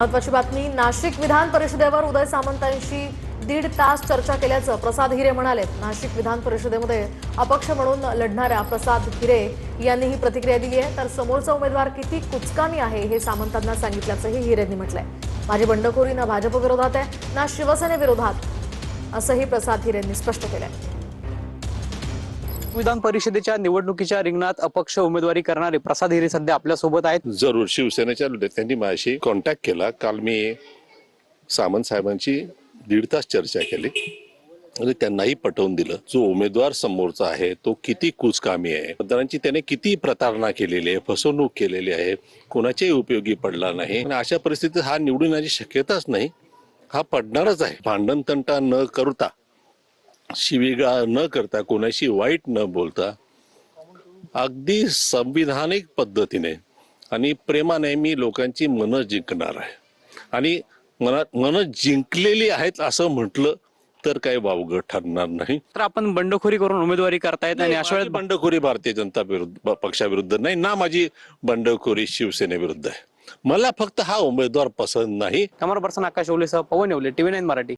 महत्वाची बातमी, नाशिक विधान परिषदेवर उदय सामंतांशी 1.5 तास चर्चा केल्याचं प्रसाद हिरे म्हणाले। नाशिक विधान परिषदेमध्ये अपक्ष म्हणून लढणाऱ्या प्रसाद हिरे यांनी ही प्रतिक्रिया दिली आहे। तर समोरचा उमेदवार किती कुचकामी आहे हे सामंतांना सांगितल्याचंही हिरेंनी म्हटलंय। माझी बंडखोरी ना भाजप विरोधात आहे ना शिवसेनेविरोधात, असंही प्रसाद हिरेंनी स्पष्ट केलंय। विधान परिषदेच्या निवडणुकीच्या रिंगणात अपक्ष उमेदवारी करणारे प्रसाद हिरे सध्या आपल्या सोबत आहेत। जरूर शिवसेनेच्या नेत्यांनी माझ्याशी कॉन्टॅक्ट केला। काल मी सामंत साहेबांची 1.5 तास चर्चा केली आणि त्यांनाही पटवून दिलं जो उमेदवार समोरचा आहे तो किती कुचकामी आहे, मतदारांची त्याने किती प्रतारणा केलेली आहे, फसवणूक केलेली आहे, कोणाच्याही उपयोगी पडला नाही आणि अशा परिस्थितीत हा निवडून येण्याची शक्यताच नाही, हा पडणारच आहे। भांडण तंटा न करता, शिवीगाळ न करता, कोणाशी वाईट न बोलता, अगदी संविधानिक पद्धतीने आणि प्रेमाने मी लोकांची मनं जिंकणार आहे आणि मनं जिंकलेली आहेत असं म्हटलं तर काही वावगं ठरणार नाही। तर आपण बंडखोरी करून उमेदवारी करतायत आणि अशा वेळेस बंडखोरी भारतीय जनता पक्षाविरुद्ध नाही ना, माझी बंडखोरी शिवसेनेविरुद्ध आहे। मला फक्त हा उमेदवार पसंत नाही। कॅमेरा पर्सन आकाश ओलेसह पवन येवले, TV9 मराठी।